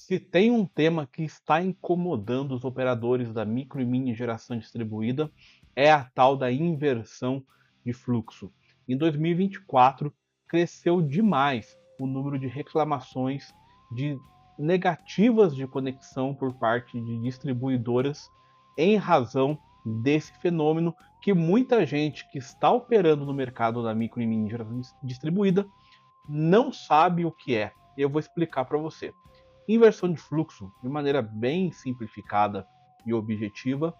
Se tem um tema que está incomodando os operadores da micro e mini geração distribuída, é a tal da inversão de fluxo. Em 2024, cresceu demais o número de reclamações de negativas de conexão por parte de distribuidoras em razão desse fenômeno que muita gente que está operando no mercado da micro e mini geração distribuída não sabe o que é. Eu vou explicar para você. Inversão de fluxo, de maneira bem simplificada e objetiva,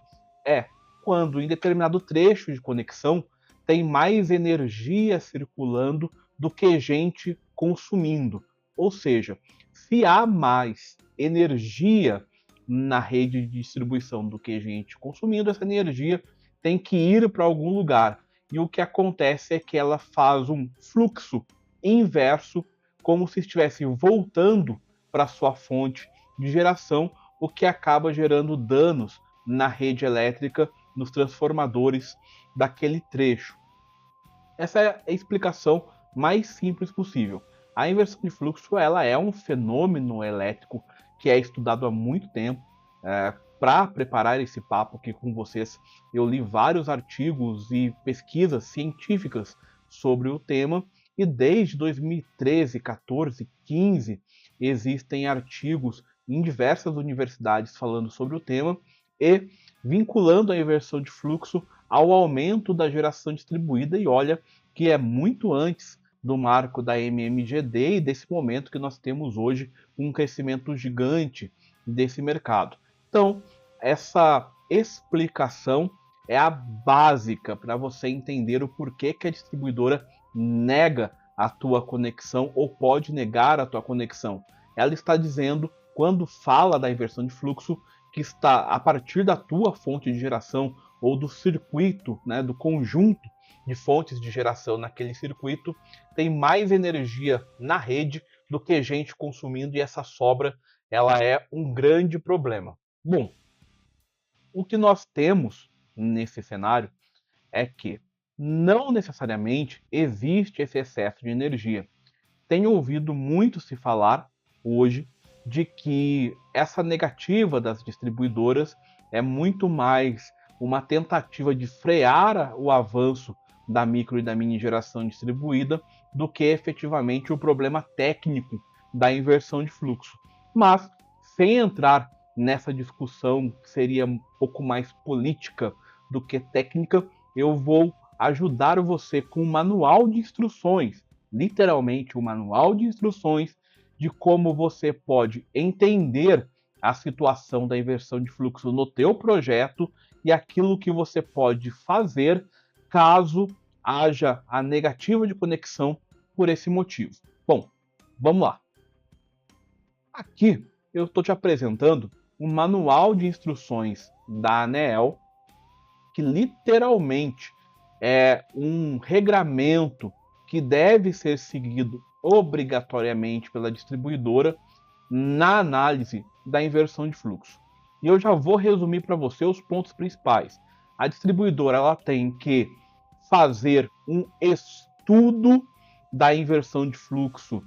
é quando em determinado trecho de conexão tem mais energia circulando do que gente consumindo. Ou seja, se há mais energia na rede de distribuição do que gente consumindo, essa energia tem que ir para algum lugar. E o que acontece é que ela faz um fluxo inverso, como se estivesse voltando para sua fonte de geração, o que acaba gerando danos na rede elétrica, nos transformadores daquele trecho. Essa é a explicação mais simples possível. A inversão de fluxo ela é um fenômeno elétrico que é estudado há muito tempo. Para preparar esse papo aqui com vocês, eu li vários artigos e pesquisas científicas sobre o tema, e desde 2013, 14, 15 existem artigos em diversas universidades falando sobre o tema e vinculando a inversão de fluxo ao aumento da geração distribuída, e olha que é muito antes do marco da MMGD e desse momento que nós temos hoje um crescimento gigante desse mercado. Então, essa explicação é a básica para você entender o porquê que a distribuidora nega a tua conexão ou pode negar a tua conexão. Ela está dizendo, quando fala da inversão de fluxo, que está a partir da tua fonte de geração ou do circuito, né, do conjunto de fontes de geração naquele circuito, tem mais energia na rede do que gente consumindo, e essa sobra ela é um grande problema. Bom, o que nós temos nesse cenário é que não necessariamente existe esse excesso de energia. Tenho ouvido muito se falar hoje de que essa negativa das distribuidoras é muito mais uma tentativa de frear o avanço da micro e da mini geração distribuída do que efetivamente o problema técnico da inversão de fluxo. Mas, sem entrar nessa discussão que seria um pouco mais política do que técnica, eu vou ajudar você com um manual de instruções, literalmente um manual de instruções de como você pode entender a situação da inversão de fluxo no teu projeto e aquilo que você pode fazer caso haja a negativa de conexão por esse motivo. Bom, vamos lá. Aqui eu estou te apresentando um manual de instruções da ANEEL, que literalmente é um regramento que deve ser seguido obrigatoriamente pela distribuidora na análise da inversão de fluxo. E eu já vou resumir para você os pontos principais. A distribuidora ela tem que fazer um estudo da inversão de fluxo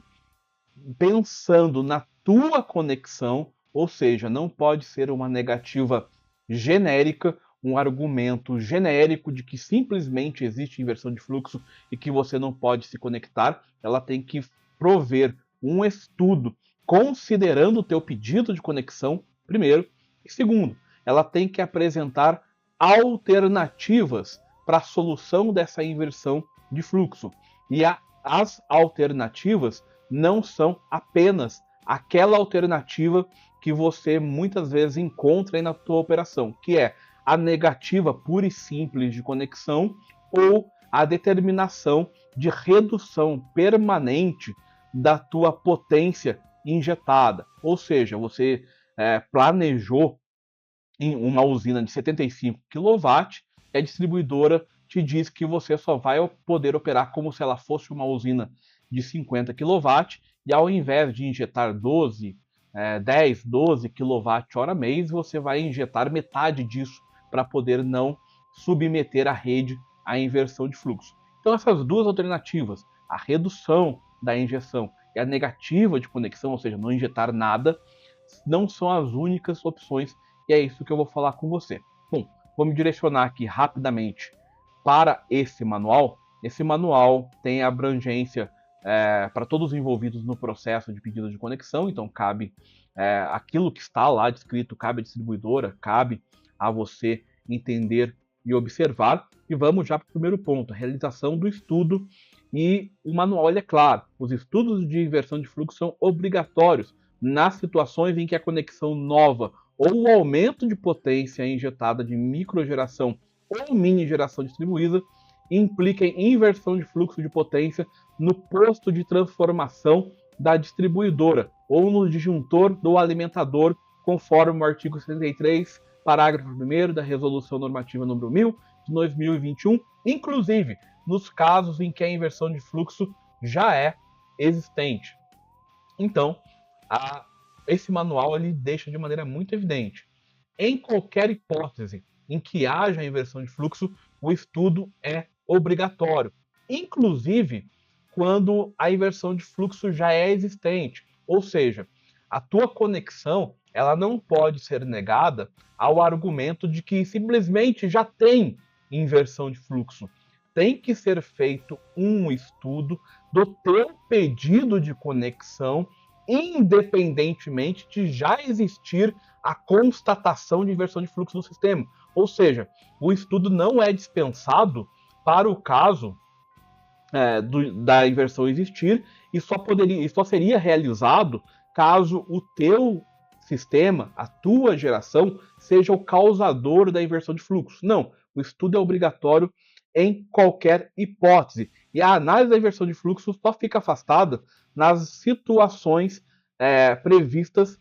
pensando na tua conexão, ou seja, não pode ser uma negativa genérica, um argumento genérico de que simplesmente existe inversão de fluxo e que você não pode se conectar. Ela tem que prover um estudo considerando o teu pedido de conexão, primeiro, e segundo, ela tem que apresentar alternativas para a solução dessa inversão de fluxo. E as alternativas não são apenas aquela alternativa que você muitas vezes encontra aí na tua operação, que é a negativa pura e simples de conexão ou a determinação de redução permanente da tua potência injetada. Ou seja, você planejou em uma usina de 75 kW e a distribuidora te diz que você só vai poder operar como se ela fosse uma usina de 50 kW, e ao invés de injetar 10, 12 kWh mês, você vai injetar metade disso para poder não submeter a rede à inversão de fluxo. Então essas duas alternativas, a redução da injeção e a negativa de conexão, ou seja, não injetar nada, não são as únicas opções, e é isso que eu vou falar com você. Bom, vou me direcionar aqui rapidamente para esse manual. Esse manual tem abrangência para todos os envolvidos no processo de pedido de conexão, então cabe aquilo que está lá descrito, cabe à distribuidora, cabe a você entender e observar. E vamos já para o primeiro ponto, a realização do estudo. E o manual é claro, os estudos de inversão de fluxo são obrigatórios nas situações em que a conexão nova ou o aumento de potência injetada de microgeração ou mini geração distribuída impliquem inversão de fluxo de potência no posto de transformação da distribuidora ou no disjuntor do alimentador, conforme o artigo 73, parágrafo 1º da Resolução Normativa número 1000 de 2021, inclusive nos casos em que a inversão de fluxo já é existente. Então, esse manual ele deixa de maneira muito evidente. Em qualquer hipótese em que haja inversão de fluxo, o estudo é obrigatório, inclusive quando a inversão de fluxo já é existente. Ou seja, a tua conexão ela não pode ser negada ao argumento de que simplesmente já tem inversão de fluxo. Tem que ser feito um estudo do teu pedido de conexão, independentemente de já existir a constatação de inversão de fluxo no sistema. Ou seja, o estudo não é dispensado para o caso da inversão existir e só seria realizado caso o teu sistema, a tua geração, seja o causador da inversão de fluxo. Não, o estudo é obrigatório em qualquer hipótese. E a análise da inversão de fluxo só fica afastada nas situações previstas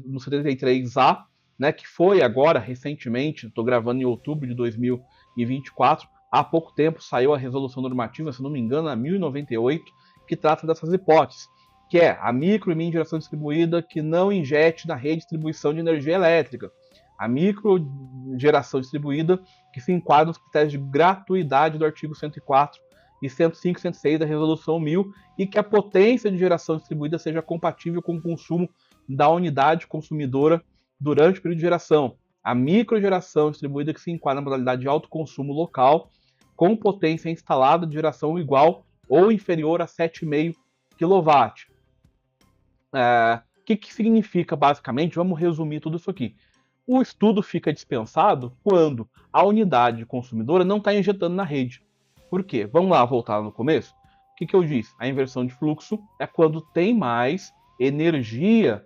no 73A, né, que foi agora, recentemente, estou gravando em outubro de 2024, há pouco tempo saiu a resolução normativa, se não me engano, a 1098, que trata dessas hipóteses, que é a micro e mini geração distribuída que não injete na rede de distribuição de energia elétrica, a micro geração distribuída que se enquadra nos critérios de gratuidade do artigo 104 e 105 e 106 da resolução 1000 e que a potência de geração distribuída seja compatível com o consumo da unidade consumidora durante o período de geração. A microgeração distribuída que se enquadra na modalidade de alto consumo local com potência instalada de geração igual ou inferior a 7,5 kW. O que significa basicamente? Vamos resumir tudo isso aqui. O estudo fica dispensado quando a unidade consumidora não está injetando na rede. Por quê? Vamos lá, voltar no começo? O que eu disse? A inversão de fluxo é quando tem mais energia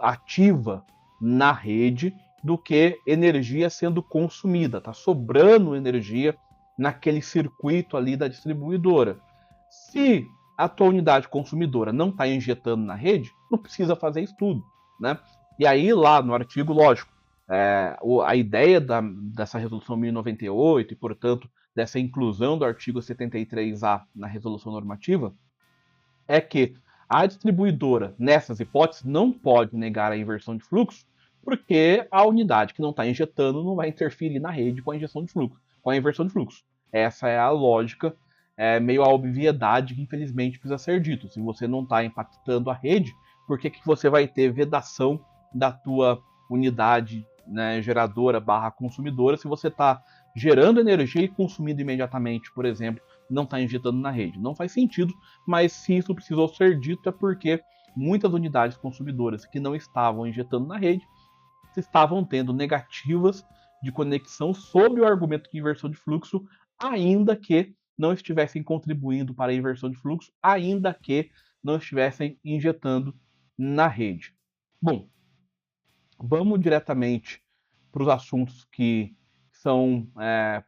ativa na rede do que energia sendo consumida. Está sobrando energia naquele circuito ali da distribuidora. Se a tua unidade consumidora não está injetando na rede, não precisa fazer estudo, né? E aí lá no artigo, lógico, a ideia dessa resolução 1098 e, portanto, dessa inclusão do artigo 73A na resolução normativa é que a distribuidora, nessas hipóteses, não pode negar a inversão de fluxo, porque a unidade que não está injetando não vai interferir na rede com a injeção de fluxo, com a inversão de fluxo. Essa é a lógica, meio a obviedade que infelizmente precisa ser dito. Se você não está impactando a rede, por que você vai ter vedação da tua unidade, né, geradora / consumidora se você está gerando energia e consumindo imediatamente, por exemplo, não está injetando na rede? Não faz sentido, mas se isso precisou ser dito é porque muitas unidades consumidoras que não estavam injetando na rede estavam tendo negativas de conexão sob o argumento de inversão de fluxo, ainda que não estivessem contribuindo para a inversão de fluxo, ainda que não estivessem injetando na rede. Bom, vamos diretamente para os assuntos que são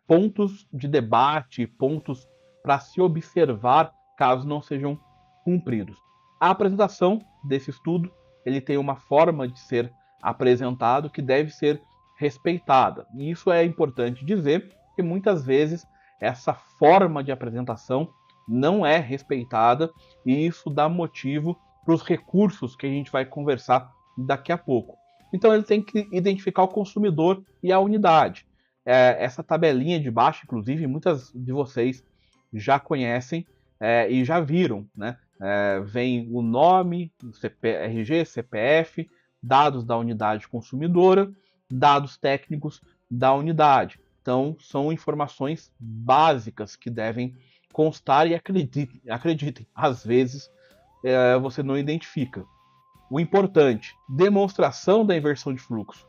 pontos de debate, pontos para se observar caso não sejam cumpridos. A apresentação desse estudo ele tem uma forma de ser apresentado que deve ser respeitada. E isso é importante dizer, porque muitas vezes essa forma de apresentação não é respeitada e isso dá motivo para os recursos que a gente vai conversar daqui a pouco. Então ele tem que identificar o consumidor e a unidade. Essa tabelinha de baixo, inclusive, muitas de vocês já conhecem e já viram, né? Vem o nome, RG, CPF, dados da unidade consumidora, dados técnicos da unidade. Então, são informações básicas que devem constar e acreditem, às vezes você não identifica. O importante, demonstração da inversão de fluxo.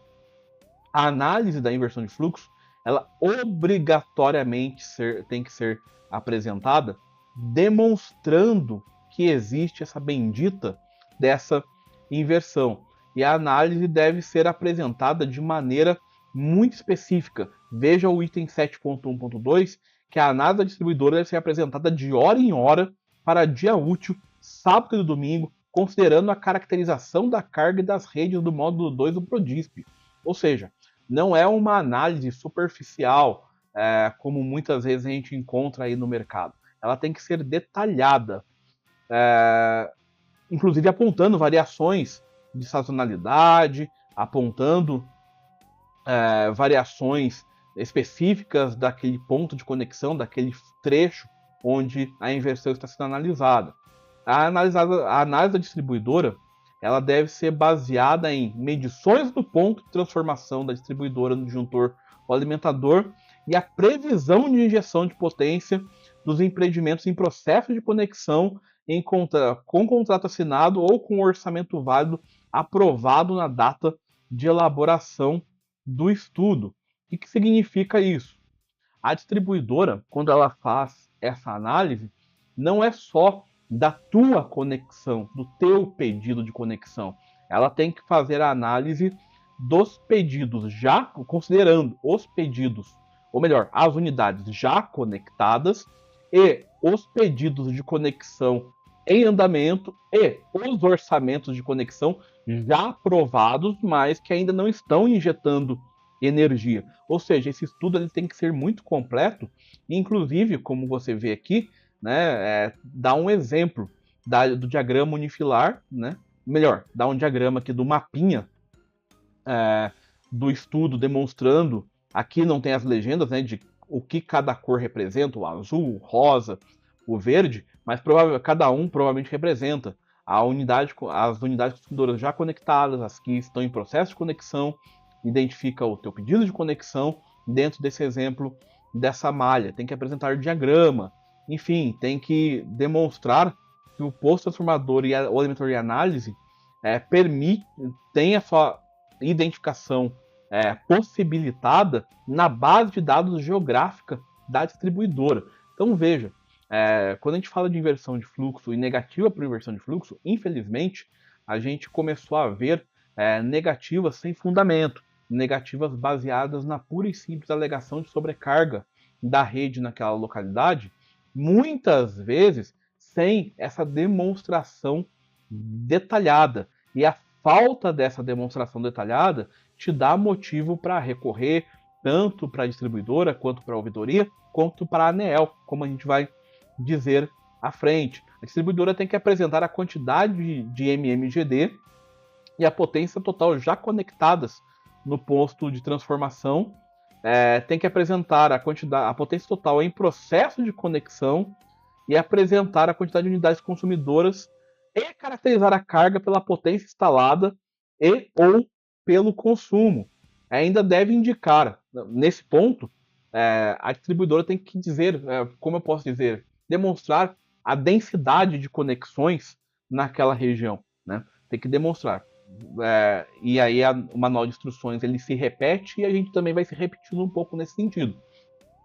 A análise da inversão de fluxo, ela obrigatoriamente tem que ser apresentada demonstrando que existe essa bendita dessa inversão. E a análise deve ser apresentada de maneira muito específica. Veja o item 7.1.2, que a análise da distribuidora deve ser apresentada de hora em hora para dia útil, sábado e domingo, considerando a caracterização da carga e das redes do módulo 2 do Prodisp. Ou seja, não é uma análise superficial, como muitas vezes a gente encontra aí no mercado. Ela tem que ser detalhada, inclusive apontando variações de sazonalidade, apontando variações específicas daquele ponto de conexão, daquele trecho onde a inversão está sendo analisada. A análise da distribuidora, ela deve ser baseada em medições do ponto de transformação da distribuidora no disjuntor ou alimentador e a previsão de injeção de potência dos empreendimentos em processo de conexão com contrato assinado ou com orçamento válido aprovado na data de elaboração do estudo. O que significa isso? A distribuidora, quando ela faz essa análise, não é só da tua conexão, do teu pedido de conexão. Ela tem que fazer a análise dos pedidos já, considerando os pedidos, ou melhor, as unidades já conectadas e os pedidos de conexão em andamento e os orçamentos de conexão já aprovados, mas que ainda não estão injetando energia. Ou seja, esse estudo ele tem que ser muito completo, inclusive, como você vê aqui, né, dá um exemplo do diagrama unifilar, né? Melhor, dá um diagrama aqui do mapinha do estudo demonstrando, aqui não tem as legendas, né, de o que cada cor representa, o azul, o rosa, o verde, mas cada um provavelmente representa as unidades consumidoras já conectadas, as que estão em processo de conexão, identifica o teu pedido de conexão dentro desse exemplo dessa malha, tem que apresentar diagrama, enfim, tem que demonstrar que o posto transformador e o alimentador de análise tem a sua identificação possibilitada na base de dados geográfica da distribuidora. Então veja, quando a gente fala de inversão de fluxo e negativa por inversão de fluxo, infelizmente a gente começou a ver negativas sem fundamento, negativas baseadas na pura e simples alegação de sobrecarga da rede naquela localidade, muitas vezes sem essa demonstração detalhada. E a falta dessa demonstração detalhada te dá motivo para recorrer tanto para a distribuidora, quanto para a ouvidoria, quanto para a ANEEL, como a gente vai dizer à frente. A distribuidora tem que apresentar a quantidade de MMGD e a potência total já conectadas no posto de transformação, tem que apresentar a potência total em processo de conexão e apresentar a quantidade de unidades consumidoras e caracterizar a carga pela potência instalada e ou pelo consumo. Ainda deve indicar, nesse ponto, a distribuidora tem que dizer, como eu posso dizer, demonstrar a densidade de conexões naquela região, né? Tem que demonstrar. E aí o manual de instruções ele se repete e a gente também vai se repetindo um pouco nesse sentido.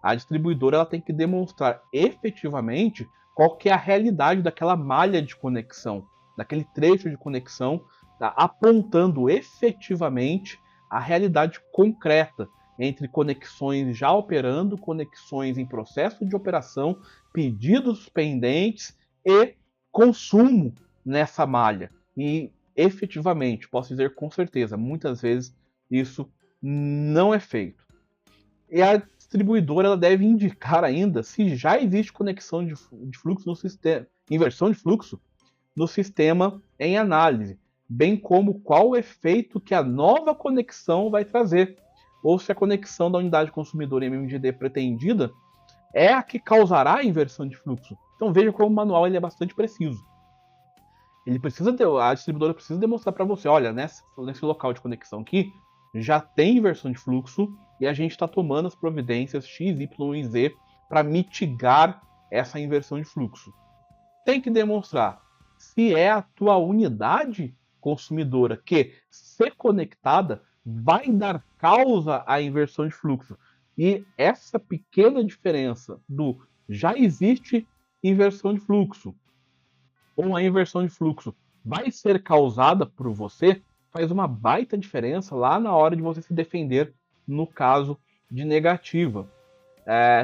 A distribuidora ela tem que demonstrar efetivamente qual que é a realidade daquela malha de conexão, daquele trecho de conexão, tá? Apontando efetivamente a realidade concreta entre conexões já operando, conexões em processo de operação, pedidos pendentes e consumo nessa malha. E efetivamente, posso dizer com certeza, muitas vezes isso não é feito. E a distribuidora ela deve indicar ainda se já existe conexão de fluxo no sistema, inversão de fluxo no sistema em análise, bem como qual o efeito que a nova conexão vai trazer, ou se a conexão da unidade consumidora MMGD pretendida é a que causará a inversão de fluxo. Então veja como o manual ele é bastante preciso. A distribuidora precisa demonstrar para você, olha, nesse local de conexão aqui, já tem inversão de fluxo e a gente está tomando as providências X, Y e Z para mitigar essa inversão de fluxo. Tem que demonstrar se é a tua unidade consumidora que, se conectada, vai dar causa à inversão de fluxo. E essa pequena diferença do já existe inversão de fluxo ou a inversão de fluxo vai ser causada por você, faz uma baita diferença lá na hora de você se defender no caso de negativa.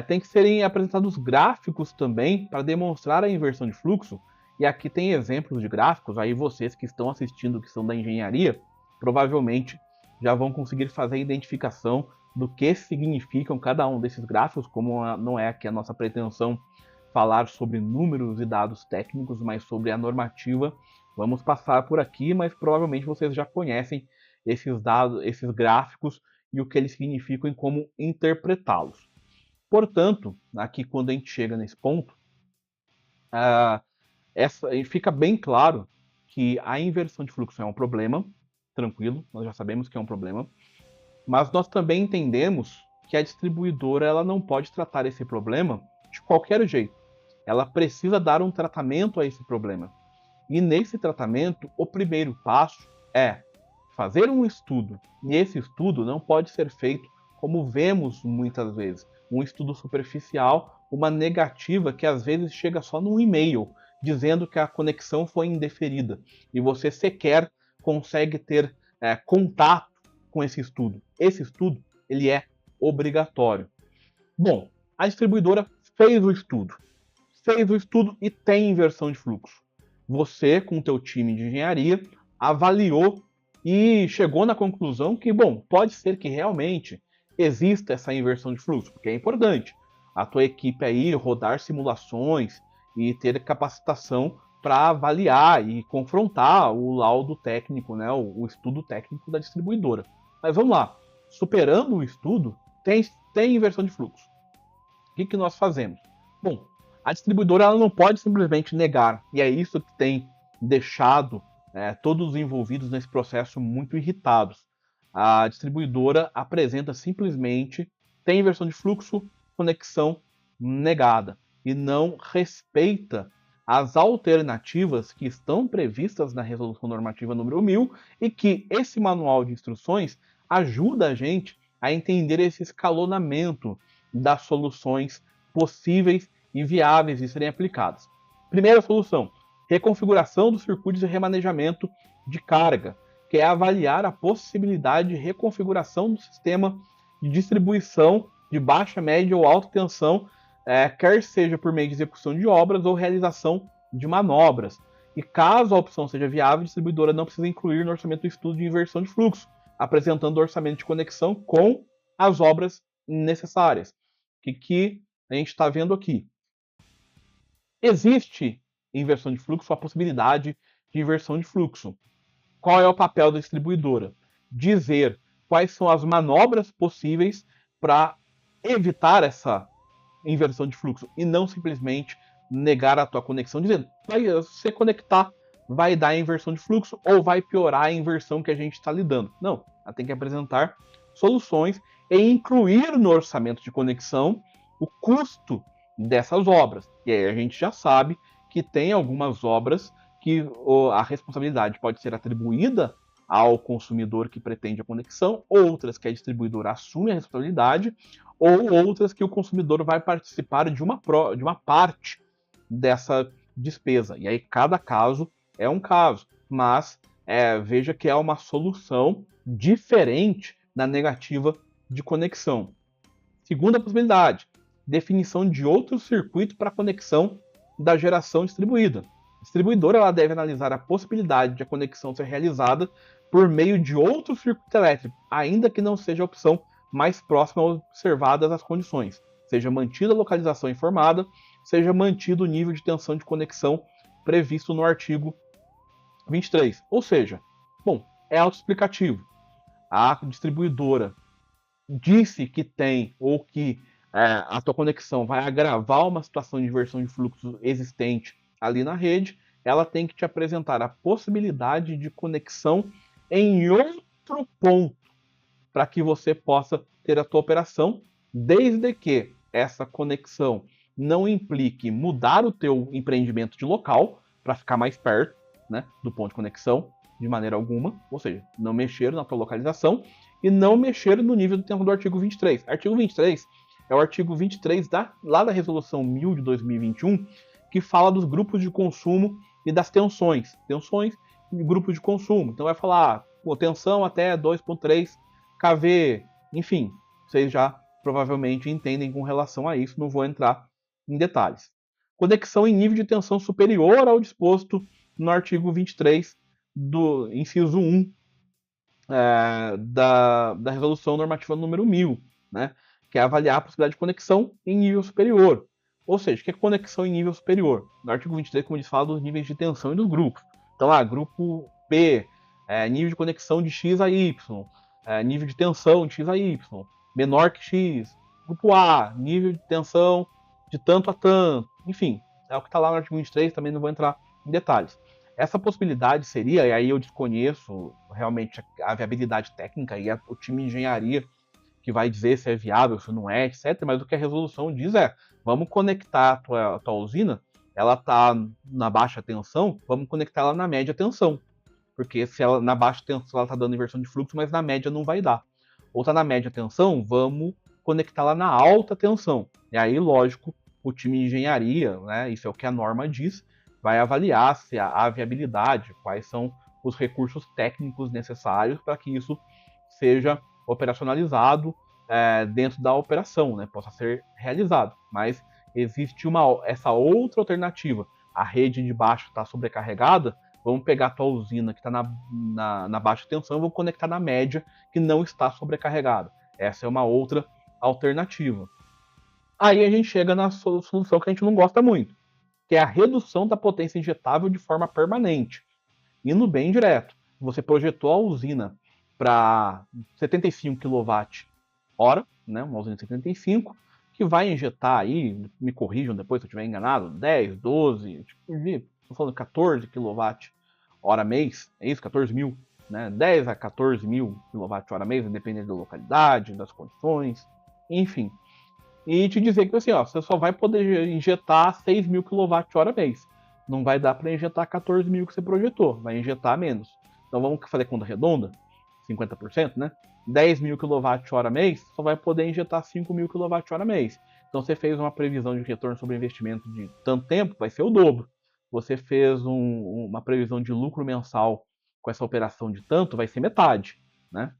Tem que serem apresentados gráficos também para demonstrar a inversão de fluxo. E aqui tem exemplos de gráficos, aí vocês que estão assistindo, que são da engenharia, provavelmente já vão conseguir fazer a identificação do que significam cada um desses gráficos, como não é aqui a nossa pretensão falar sobre números e dados técnicos, mas sobre a normativa. Vamos passar por aqui, mas provavelmente vocês já conhecem esses dados, esses gráficos e o que eles significam e como interpretá-los. Portanto, aqui quando a gente chega nesse ponto, fica bem claro que a inversão de fluxo é um problema, tranquilo, nós já sabemos que é um problema, mas nós também entendemos que a distribuidora ela não pode tratar esse problema de qualquer jeito. Ela precisa dar um tratamento a esse problema. E nesse tratamento, o primeiro passo é fazer um estudo. E esse estudo não pode ser feito como vemos muitas vezes. Um estudo superficial, uma negativa que às vezes chega só num e-mail, dizendo que a conexão foi indeferida. E você sequer consegue ter contato com esse estudo. Esse estudo, ele é obrigatório. Bom, a distribuidora fez o estudo e tem inversão de fluxo. Você, com o teu time de engenharia, avaliou e chegou na conclusão que, bom, pode ser que realmente exista essa inversão de fluxo, porque é importante a tua equipe aí rodar simulações e ter capacitação para avaliar e confrontar o laudo técnico, né, o estudo técnico da distribuidora. Mas vamos lá, superando o estudo, tem inversão de fluxo. O que nós fazemos? Bom, a distribuidora ela não pode simplesmente negar, e é isso que tem deixado todos os envolvidos nesse processo muito irritados. A distribuidora apresenta simplesmente tem inversão de fluxo, conexão negada, e não respeita as alternativas que estão previstas na Resolução Normativa número 1000 e que esse manual de instruções ajuda a gente a entender esse escalonamento das soluções possíveis e viáveis de serem aplicadas. Primeira solução, reconfiguração dos circuitos de remanejamento de carga, que é avaliar a possibilidade de reconfiguração do sistema de distribuição de baixa, média ou alta tensão, quer seja por meio de execução de obras ou realização de manobras. E caso a opção seja viável, a distribuidora não precisa incluir no orçamento do estudo de inversão de fluxo, apresentando o orçamento de conexão com as obras necessárias. O que a gente está vendo aqui? Existe inversão de fluxo, a possibilidade de inversão de fluxo. Qual é o papel da distribuidora? Dizer quais são as manobras possíveis para evitar essa inversão de fluxo e não simplesmente negar a tua conexão, dizendo se conectar vai dar inversão de fluxo ou vai piorar a inversão que a gente está lidando. Não, ela tem que apresentar soluções e incluir no orçamento de conexão o custo dessas obras. E aí a gente já sabe que tem algumas obras que a responsabilidade pode ser atribuída ao consumidor que pretende a conexão, outras que a distribuidora assume a responsabilidade, ou outras que o consumidor vai participar de uma parte dessa despesa. E aí cada caso é um caso, mas veja que é uma solução diferente da negativa de conexão. Segunda possibilidade, definição de outro circuito para conexão da geração distribuída. A distribuidora ela deve analisar a possibilidade de a conexão ser realizada por meio de outro circuito elétrico, ainda que não seja a opção mais próxima observadas as condições. Seja mantida a localização informada, seja mantido o nível de tensão de conexão previsto no artigo 23. Ou seja, bom, é autoexplicativo. A distribuidora disse que tem ou que a tua conexão vai agravar uma situação de inversão de fluxo existente ali na rede, ela tem que te apresentar a possibilidade de conexão em outro ponto para que você possa ter a tua operação, desde que essa conexão não implique mudar o teu empreendimento de local para ficar mais perto, né, do ponto de conexão, de maneira alguma, ou seja, não mexer na tua localização e não mexer no nível de tempo do artigo 23. Artigo 23 é o artigo 23 lá da Resolução 1000 de 2021, que fala dos grupos de consumo e das tensões. Tensões de grupos de consumo. Então vai falar, tensão até 2.3 kV, enfim, vocês já provavelmente entendem com relação a isso, não vou entrar em detalhes. Conexão em nível de tensão superior ao disposto no artigo 23 do inciso 1 da Resolução Normativa número 1000, né, que é avaliar a possibilidade de conexão em nível superior. Ou seja, o que é conexão em nível superior? No artigo 23, como diz, fala dos níveis de tensão e dos grupos. Então, grupo P, nível de conexão de X a Y, nível de tensão de X a Y, menor que X. Grupo A, nível de tensão de tanto a tanto. Enfim, é o que está lá no artigo 23, também não vou entrar em detalhes. Essa possibilidade seria, e aí eu desconheço realmente a viabilidade técnica e o time de engenharia que vai dizer se é viável, se não é, etc. Mas o que a resolução diz é, vamos conectar a tua usina, ela está na baixa tensão, vamos conectar ela na média tensão. Porque se ela na baixa tensão ela está dando inversão de fluxo, mas na média não vai dar. Ou está na média tensão, vamos conectá-la na alta tensão. E aí, lógico, o time de engenharia, né, isso é o que a norma diz, vai avaliar se há viabilidade, quais são os recursos técnicos necessários para que isso seja operacionalizado dentro da operação, né, possa ser realizado. Mas existe essa outra alternativa. A rede de baixo está sobrecarregada, vamos pegar a tua usina que está na baixa tensão e vamos conectar na média que não está sobrecarregada. Essa é uma outra alternativa. Aí a gente chega na solução que a gente não gosta muito, que é a redução da potência injetável de forma permanente. Indo bem direto, você projetou a usina para 75 kWh, né, uma usina de 75, que vai injetar aí, me corrijam depois se eu estiver enganado, 10, 12, estou falando 14 kWh mês, é isso, 14 mil, né, 10 a 14 mil kWh mês, dependendo da localidade, das condições, enfim. E te dizer que assim, ó, você só vai poder injetar 6 mil kWh mês. Não vai dar para injetar 14 mil que você projetou, vai injetar menos. Então vamos fazer conta redonda, 50%, né? 10 mil kWh mês, só vai poder injetar 5 mil kWh mês. Então você fez uma previsão de retorno sobre investimento de tanto tempo, vai ser o dobro. Você fez uma previsão de lucro mensal com essa operação de tanto, vai ser metade, né?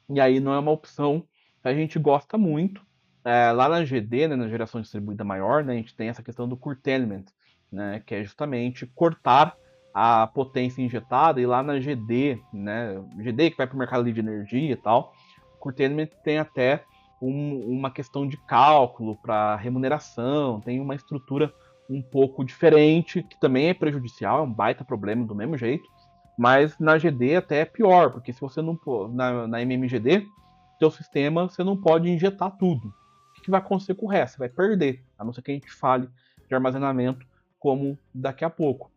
E aí não é uma opção que a gente gosta muito. Lá na GD, né, na geração distribuída maior, né, a gente tem essa questão do curtailment, né, que é justamente cortar a potência injetada, e lá na GD, né, GD que vai para o mercado livre de energia e tal, o curtailment tem até uma questão de cálculo para remuneração, tem uma estrutura um pouco diferente, que também é prejudicial, é um baita problema do mesmo jeito, mas na GD até é pior, porque se você não na MMGD, teu sistema você não pode injetar tudo. O que vai acontecer com o resto? Você vai perder, a não ser que a gente fale de armazenamento como daqui a pouco.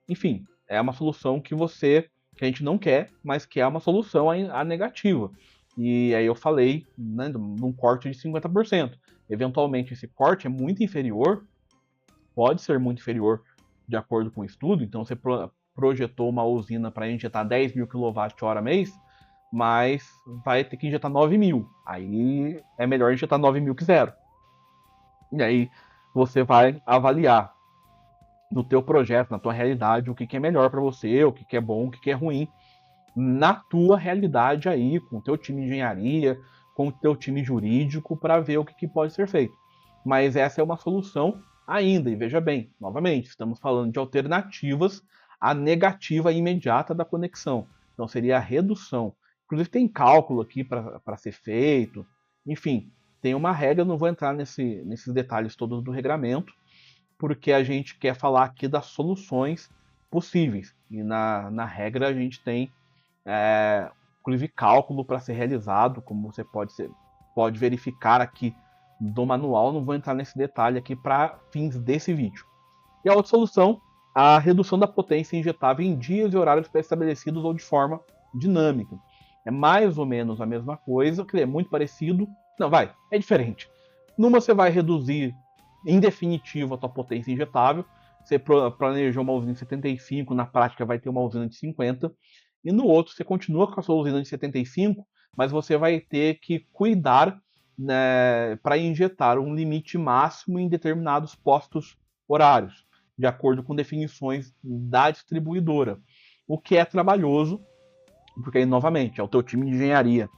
Enfim, é uma solução que a gente não quer, mas que é uma solução a negativa. E aí eu falei, né, num corte de 50%. Eventualmente esse corte é muito inferior, pode ser muito inferior de acordo com o estudo, então você projetou uma usina para injetar 10 mil kWh mês, mas vai ter que injetar 9 mil. Aí é melhor injetar 9 mil que zero. E aí você vai avaliar no teu projeto, na tua realidade, o que é melhor para você, o que é bom, o que é ruim, na tua realidade aí, com o teu time de engenharia, com o teu time jurídico, para ver o que pode ser feito. Mas essa é uma solução ainda, e veja bem, novamente, estamos falando de alternativas à negativa imediata da conexão. Então seria a redução. Inclusive tem cálculo aqui para ser feito. Enfim, tem uma regra, não vou entrar nesses detalhes todos do regramento, porque a gente quer falar aqui das soluções possíveis. E na regra a gente tem, inclusive, cálculo para ser realizado, como você pode verificar aqui do manual. Não vou entrar nesse detalhe aqui para fins desse vídeo. E a outra solução, a redução da potência injetável em dias e horários pré-estabelecidos ou de forma dinâmica. É mais ou menos a mesma coisa, que é muito parecido. Não, é diferente. Numa você vai reduzir em definitivo a tua potência injetável. Você planejou uma usina de 75, na prática vai ter uma usina de 50. E no outro você continua com a sua usina de 75, mas você vai ter que cuidar, né, para injetar um limite máximo em determinados postos horários, de acordo com definições da distribuidora. O que é trabalhoso, porque aí, novamente, é o teu time de engenharia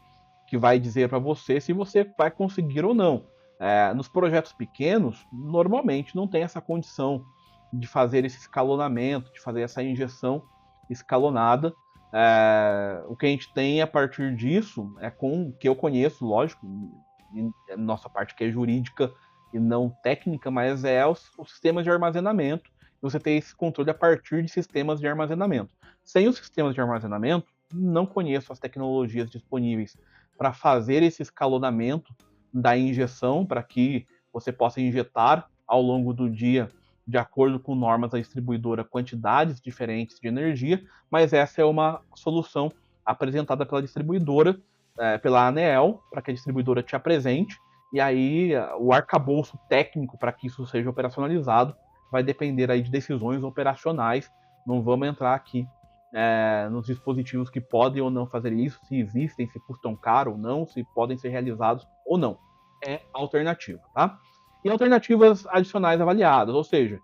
que vai dizer para você se você vai conseguir ou não. Nos projetos pequenos, normalmente não tem essa condição de fazer esse escalonamento, de fazer essa injeção escalonada. O que a gente tem a partir disso é com o que eu conheço, lógico, nossa parte que é jurídica e não técnica, mas é os sistemas de armazenamento. Você tem esse controle a partir de sistemas de armazenamento. Sem os sistemas de armazenamento, não conheço as tecnologias disponíveis para fazer esse escalonamento da injeção, para que você possa injetar ao longo do dia, de acordo com normas da distribuidora, quantidades diferentes de energia, mas essa é uma solução apresentada pela distribuidora, pela ANEEL, para que a distribuidora te apresente, e aí o arcabouço técnico para que isso seja operacionalizado vai depender aí de decisões operacionais. Não vamos entrar aqui nos dispositivos que podem ou não fazer isso, se existem, se custam caro ou não, se podem ser realizados ou não. É alternativa, tá? E alternativas adicionais avaliadas, ou seja,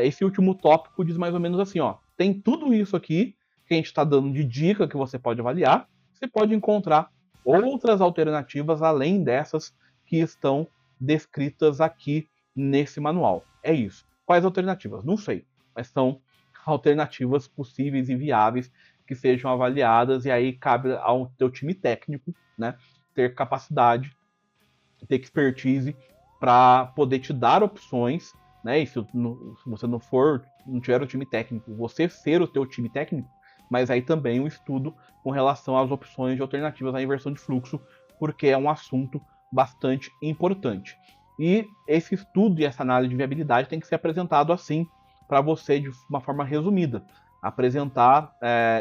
esse último tópico diz mais ou menos assim, ó, tem tudo isso aqui que a gente está dando de dica que você pode avaliar, você pode encontrar outras alternativas além dessas que estão descritas aqui nesse manual. É isso. Quais alternativas? Não sei, mas são alternativas possíveis e viáveis que sejam avaliadas, e aí cabe ao teu time técnico, né, ter capacidade, ter expertise para poder te dar opções, né, e se você não tiver o time técnico, você ser o teu time técnico, mas aí também o estudo com relação às opções de alternativas à inversão de fluxo, porque é um assunto bastante importante. E esse estudo e essa análise de viabilidade tem que ser apresentado assim para você de uma forma resumida, apresentar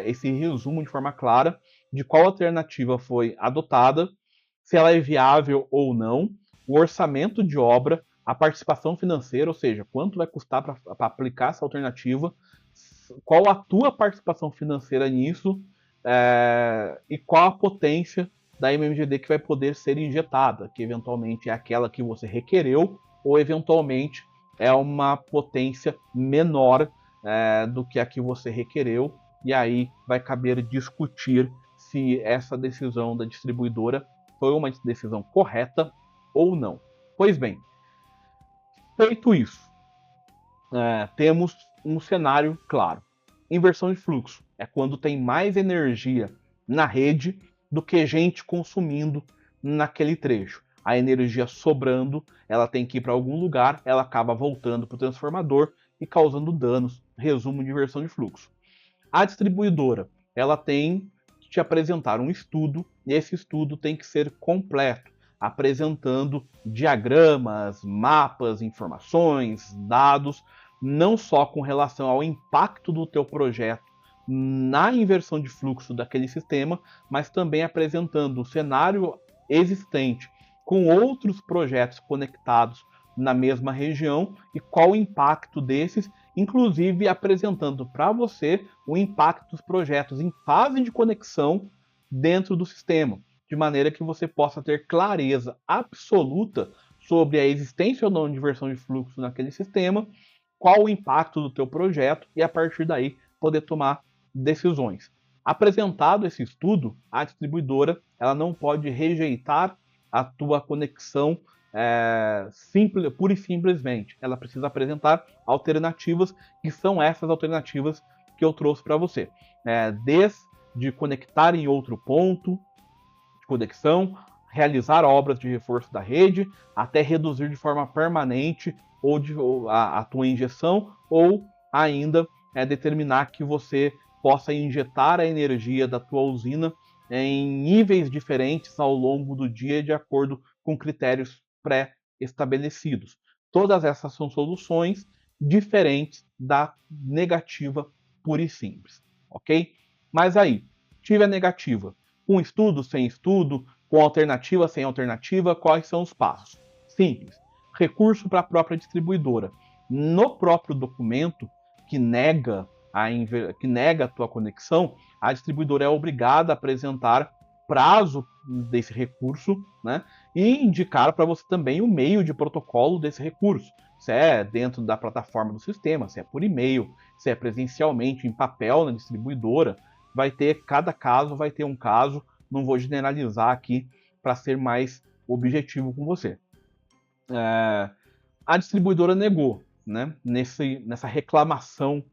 esse resumo de forma clara de qual alternativa foi adotada, se ela é viável ou não, o orçamento de obra, a participação financeira, ou seja, quanto vai custar para aplicar essa alternativa, qual a tua participação financeira nisso, e qual a potência da MMGD que vai poder ser injetada, que eventualmente é aquela que você requereu, ou eventualmente é uma potência menor do que a que você requereu, e aí vai caber discutir se essa decisão da distribuidora foi uma decisão correta ou não. Pois bem, feito isso, temos um cenário claro. Inversão de fluxo é quando tem mais energia na rede do que gente consumindo naquele trecho. A energia sobrando, ela tem que ir para algum lugar, ela acaba voltando para o transformador e causando danos. Resumo de inversão de fluxo. A distribuidora, ela tem que te apresentar um estudo, e esse estudo tem que ser completo, apresentando diagramas, mapas, informações, dados, não só com relação ao impacto do teu projeto na inversão de fluxo daquele sistema, mas também apresentando o cenário existente com outros projetos conectados na mesma região e qual o impacto desses, inclusive apresentando para você o impacto dos projetos em fase de conexão dentro do sistema, de maneira que você possa ter clareza absoluta sobre a existência ou não de inversão de fluxo naquele sistema, qual o impacto do teu projeto e a partir daí poder tomar decisões. Apresentado esse estudo, a distribuidora ela não pode rejeitar a tua conexão pura e simplesmente. Ela precisa apresentar alternativas, que são essas alternativas que eu trouxe para você. Desde conectar em outro ponto de conexão, realizar obras de reforço da rede, até reduzir de forma permanente a tua injeção, ou ainda determinar que você possa injetar a energia da tua usina em níveis diferentes ao longo do dia, de acordo com critérios pré-estabelecidos. Todas essas são soluções diferentes da negativa pura e simples, ok? Mas aí, tive a negativa, com estudo, sem estudo, com alternativa, sem alternativa, quais são os passos? Simples. Recurso para a própria distribuidora. No próprio documento que nega a tua conexão, a distribuidora é obrigada a apresentar prazo desse recurso, né? E indicar para você também o meio de protocolo desse recurso. Se é dentro da plataforma do sistema, se é por e-mail, se é presencialmente em papel na distribuidora, cada caso vai ter um caso, não vou generalizar aqui para ser mais objetivo com você. A distribuidora negou, né, nessa reclamação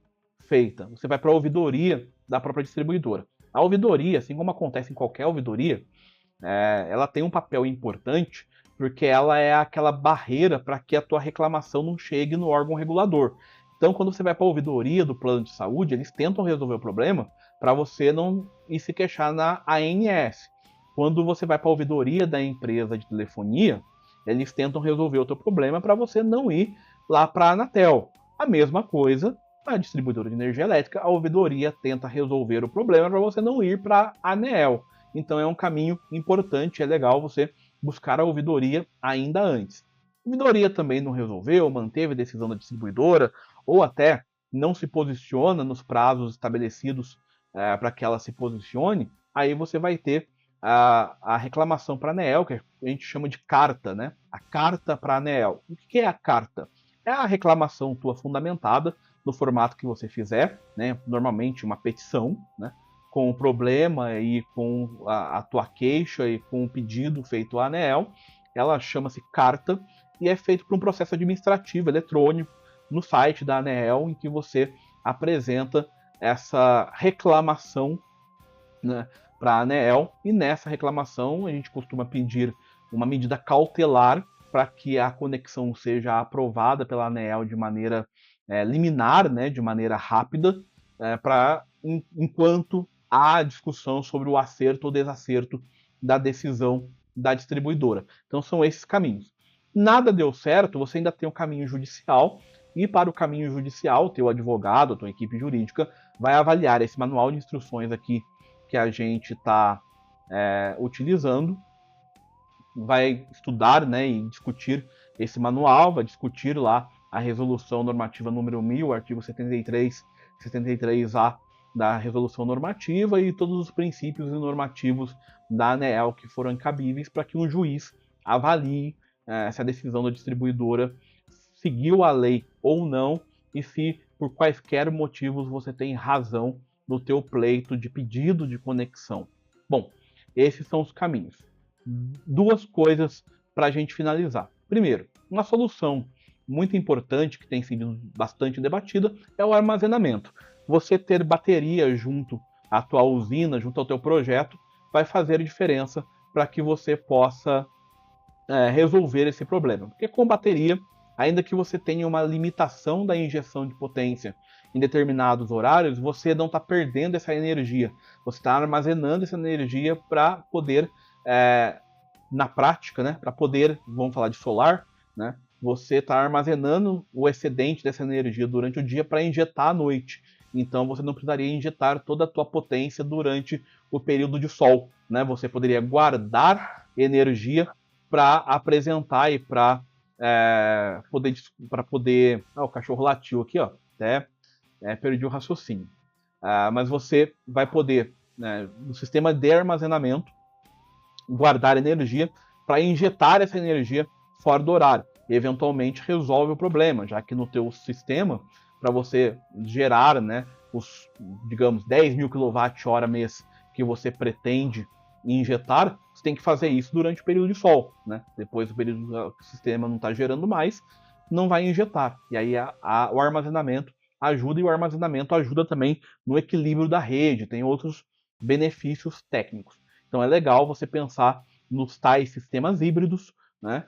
feita. Você vai para a ouvidoria da própria distribuidora. A ouvidoria, assim como acontece em qualquer ouvidoria, ela tem um papel importante porque ela é aquela barreira para que a tua reclamação não chegue no órgão regulador. Então, quando você vai para a ouvidoria do plano de saúde, eles tentam resolver o problema para você não ir se queixar na ANS. Quando você vai para a ouvidoria da empresa de telefonia, eles tentam resolver o teu problema para você não ir lá para a Anatel. A mesma coisa a distribuidora de energia elétrica, a ouvidoria tenta resolver o problema para você não ir para a ANEEL. Então é um caminho importante, é legal você buscar a ouvidoria ainda antes. A ouvidoria também não resolveu, manteve a decisão da distribuidora, ou até não se posiciona nos prazos estabelecidos para que ela se posicione, aí você vai ter a reclamação para a ANEEL, que a gente chama de carta, né? A carta para a ANEEL. O que é a carta? É a reclamação tua fundamentada no formato que você fizer, né? Normalmente uma petição, né? Com o problema e com a tua queixa e com o pedido feito à ANEEL. Ela chama-se carta e é feito por um processo administrativo eletrônico no site da ANEEL, em que você apresenta essa reclamação, né, para a ANEEL, e nessa reclamação a gente costuma pedir uma medida cautelar para que a conexão seja aprovada pela ANEEL de maneira liminar, né, de maneira rápida, enquanto há discussão sobre o acerto ou desacerto da decisão da distribuidora. Então são esses caminhos. Nada deu certo, você ainda tem o caminho judicial, e para o caminho judicial, teu advogado, tua equipe jurídica, vai avaliar esse manual de instruções aqui que a gente está utilizando, vai estudar, né, e discutir esse manual, vai discutir lá a resolução normativa número 1000, artigo 73A da resolução normativa e todos os princípios e normativos da ANEEL que foram incabíveis para que um juiz avalie se a decisão da distribuidora seguiu a lei ou não e se por quaisquer motivos você tem razão no teu pleito de pedido de conexão. Bom, esses são os caminhos. Duas coisas para a gente finalizar. Primeiro, uma solução muito importante que tem sido bastante debatida é o armazenamento. Você ter bateria junto à tua usina, junto ao teu projeto, vai fazer diferença para que você possa resolver esse problema. Porque com bateria, ainda que você tenha uma limitação da injeção de potência em determinados horários, você não está perdendo essa energia. Você está armazenando essa energia para poder, na prática, né, para poder, vamos falar de solar, né, você está armazenando o excedente dessa energia durante o dia para injetar à noite. Então você não precisaria injetar toda a tua potência durante o período de sol, né? Você poderia guardar energia para apresentar e para poder. O cachorro latiu aqui, ó. Até perdi o raciocínio. Mas você vai poder, né, no sistema de armazenamento, guardar energia para injetar essa energia fora do horário. E eventualmente resolve o problema, já que no teu sistema, para você gerar, né, os, digamos, 10 mil kWh mês que você pretende injetar, você tem que fazer isso durante o período de sol, né? Depois do período que o sistema não está gerando mais, não vai injetar. E aí o armazenamento ajuda, e o armazenamento ajuda também no equilíbrio da rede, tem outros benefícios técnicos. Então é legal você pensar nos tais sistemas híbridos, né?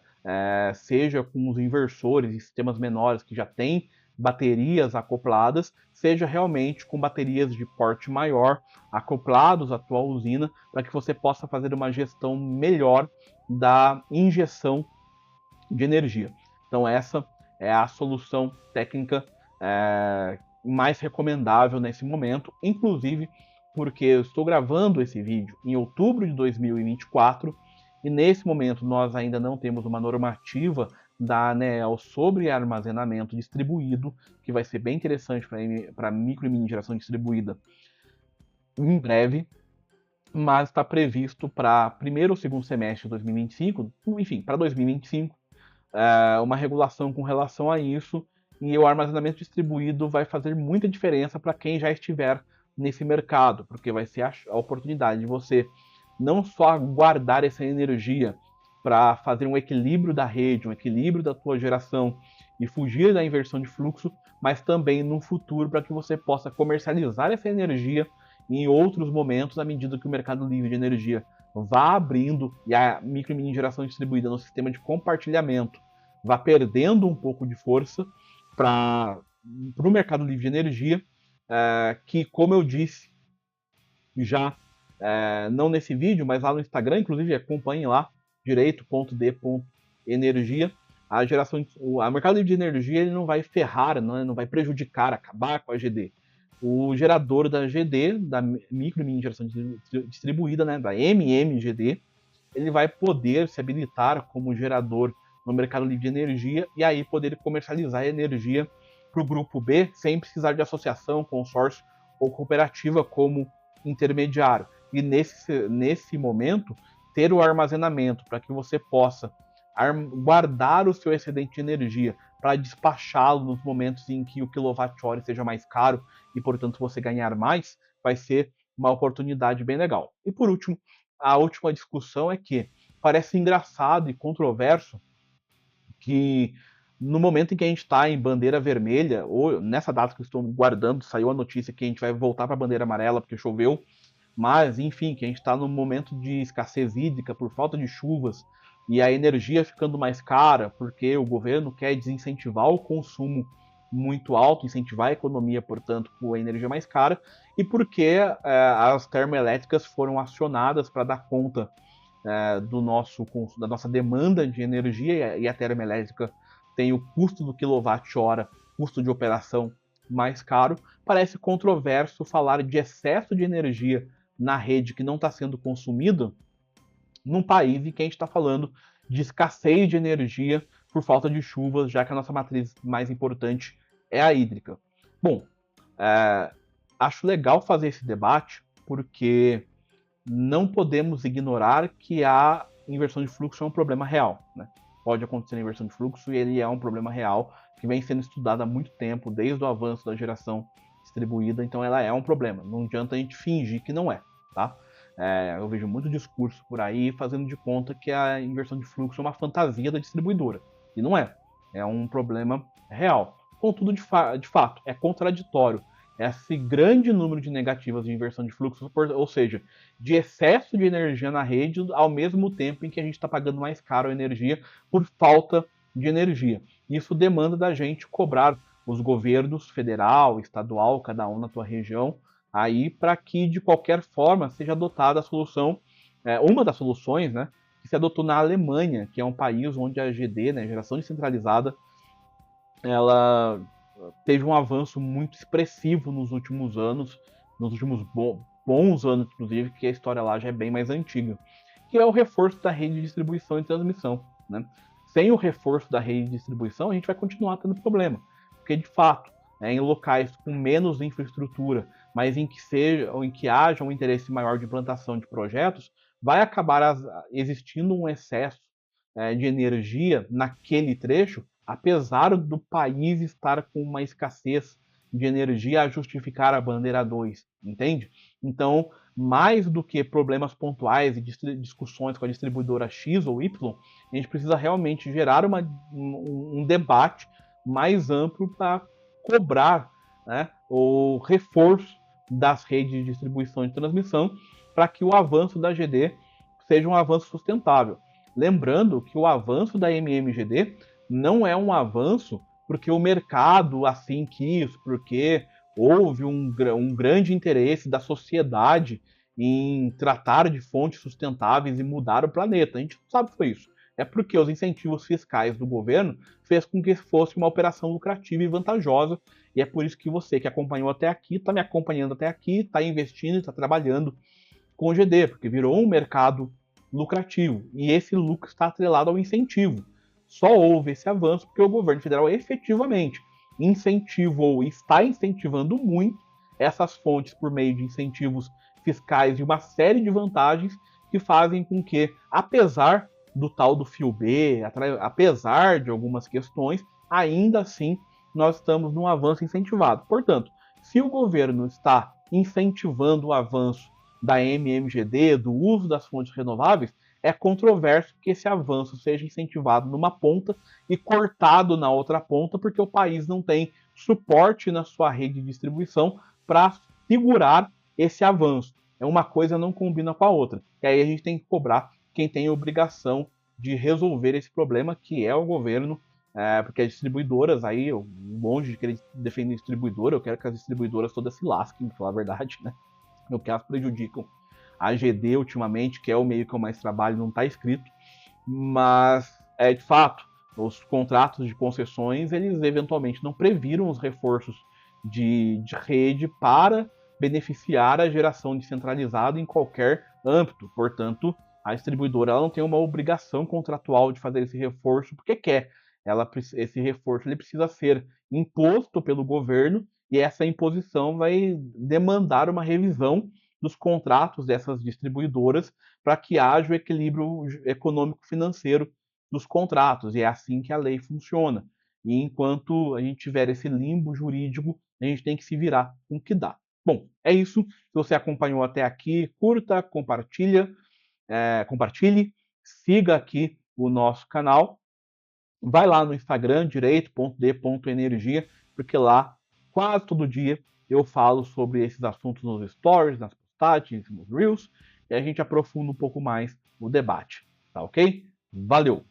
Seja com os inversores e sistemas menores que já têm baterias acopladas, seja realmente com baterias de porte maior acoplados à tua usina, para que você possa fazer uma gestão melhor da injeção de energia. Então essa é a solução técnica mais recomendável nesse momento, inclusive porque eu estou gravando esse vídeo em outubro de 2024 e nesse momento nós ainda não temos uma normativa da ANEEL sobre armazenamento distribuído, que vai ser bem interessante para micro e mini geração distribuída em breve, mas está previsto para primeiro ou segundo semestre de 2025, enfim, para 2025, uma regulação com relação a isso, e o armazenamento distribuído vai fazer muita diferença para quem já estiver nesse mercado, porque vai ser a oportunidade de você não só guardar essa energia para fazer um equilíbrio da rede, um equilíbrio da tua geração e fugir da inversão de fluxo, mas também no futuro para que você possa comercializar essa energia em outros momentos à medida que o mercado livre de energia vá abrindo e a micro e mini geração distribuída no sistema de compartilhamento vá perdendo um pouco de força para o mercado livre de energia, que, como eu disse já, não nesse vídeo, mas lá no Instagram, inclusive acompanhem lá, direito.d.energia, o mercado livre de energia ele não vai ferrar, não vai prejudicar, acabar com a GD. O gerador da GD, da micro e mini geração distribuída, né, da MMGD, ele vai poder se habilitar como gerador no mercado livre de energia e aí poder comercializar a energia para o grupo B sem precisar de associação, consórcio ou cooperativa como intermediário. E nesse momento, ter o armazenamento para que você possa guardar o seu excedente de energia para despachá-lo nos momentos em que o quilowatt-hora seja mais caro e, portanto, você ganhar mais, vai ser uma oportunidade bem legal. E, por último, a última discussão é que parece engraçado e controverso que no momento em que a gente está em bandeira vermelha, ou nessa data que eu estou guardando, saiu a notícia que a gente vai voltar para a bandeira amarela porque choveu, mas enfim, que a gente está num momento de escassez hídrica por falta de chuvas e a energia ficando mais cara porque o governo quer desincentivar o consumo muito alto, incentivar a economia, portanto, com a energia mais cara, e porque as termoelétricas foram acionadas para dar conta da nossa demanda de energia, e a termoelétrica tem o custo do quilowatt-hora, custo de operação mais caro. Parece controverso falar de excesso de energia na rede que não está sendo consumida num país em que a gente está falando de escassez de energia por falta de chuvas, já que a nossa matriz mais importante é a hídrica. Bom, acho legal fazer esse debate porque não podemos ignorar que a inversão de fluxo é um problema real, né? Pode acontecer a inversão de fluxo e ele é um problema real que vem sendo estudado há muito tempo, desde o avanço da geração distribuída, então ela é um problema. Não adianta a gente fingir que não é, tá? Eu vejo muito discurso por aí fazendo de conta que a inversão de fluxo é uma fantasia da distribuidora, e não é. É um problema real. Contudo, de fato, é contraditório esse grande número de negativas de inversão de fluxo, ou seja, de excesso de energia na rede, ao mesmo tempo em que a gente está pagando mais caro a energia por falta de energia. Isso demanda da gente cobrar os governos federal, estadual, cada um na tua região, aí para que de qualquer forma seja adotada a solução, uma das soluções, né, que se adotou na Alemanha, que é um país onde a GD, né, geração descentralizada, ela teve um avanço muito expressivo nos últimos anos, nos últimos bons anos, inclusive, que a história lá já é bem mais antiga, que é o reforço da rede de distribuição e transmissão, né? Sem o reforço da rede de distribuição, a gente vai continuar tendo problema, porque de fato, em locais com menos infraestrutura, mas em que haja um interesse maior de implantação de projetos, vai acabar existindo um excesso de energia naquele trecho, apesar do país estar com uma escassez de energia a justificar a bandeira 2, entende? Então, mais do que problemas pontuais e discussões com a distribuidora X ou Y, a gente precisa realmente gerar um debate mais amplo para cobrar, né, o reforço das redes de distribuição e transmissão para que o avanço da GD seja um avanço sustentável. Lembrando que o avanço da MMGD não é um avanço porque o mercado assim quis, porque houve um grande interesse da sociedade em tratar de fontes sustentáveis e mudar o planeta. A gente não sabe se foi isso. É porque os incentivos fiscais do governo fez com que fosse uma operação lucrativa e vantajosa, e é por isso que você que acompanhou até aqui, está me acompanhando até aqui, está investindo, está trabalhando com o GD, porque virou um mercado lucrativo, e esse lucro está atrelado ao incentivo. Só houve esse avanço porque o governo federal efetivamente incentivou e está incentivando muito essas fontes por meio de incentivos fiscais e uma série de vantagens que fazem com que, apesar do tal do fio B, apesar de algumas questões, ainda assim nós estamos num avanço incentivado. Portanto, se o governo está incentivando o avanço da MMGD, do uso das fontes renováveis, é controverso que esse avanço seja incentivado numa ponta e cortado na outra ponta, porque o país não tem suporte na sua rede de distribuição para segurar esse avanço. Uma coisa não combina com a outra. E aí a gente tem que cobrar quem tem a obrigação de resolver esse problema, que é o governo, porque as distribuidoras, aí, longe de querer defender distribuidora, eu quero que as distribuidoras todas se lasquem, pra falar a verdade, né? O que elas prejudicam. A GD, ultimamente, que é o meio que eu mais trabalho, não está escrito, mas, de fato, os contratos de concessões, eles eventualmente não previram os reforços de rede para beneficiar a geração descentralizada em qualquer âmbito. Portanto, a distribuidora ela não tem uma obrigação contratual de fazer esse reforço porque quer. Esse reforço ele precisa ser imposto pelo governo e essa imposição vai demandar uma revisão dos contratos dessas distribuidoras para que haja o equilíbrio econômico-financeiro dos contratos. E é assim que a lei funciona. E enquanto a gente tiver esse limbo jurídico, a gente tem que se virar com o que dá. Bom, é isso. Se você acompanhou até aqui, curta, compartilhe, siga aqui o nosso canal. Vai lá no Instagram, direito.d.energia, porque lá, quase todo dia, eu falo sobre esses assuntos nos stories, nas postagens, nos reels, e a gente aprofunda um pouco mais o debate, tá ok? Valeu!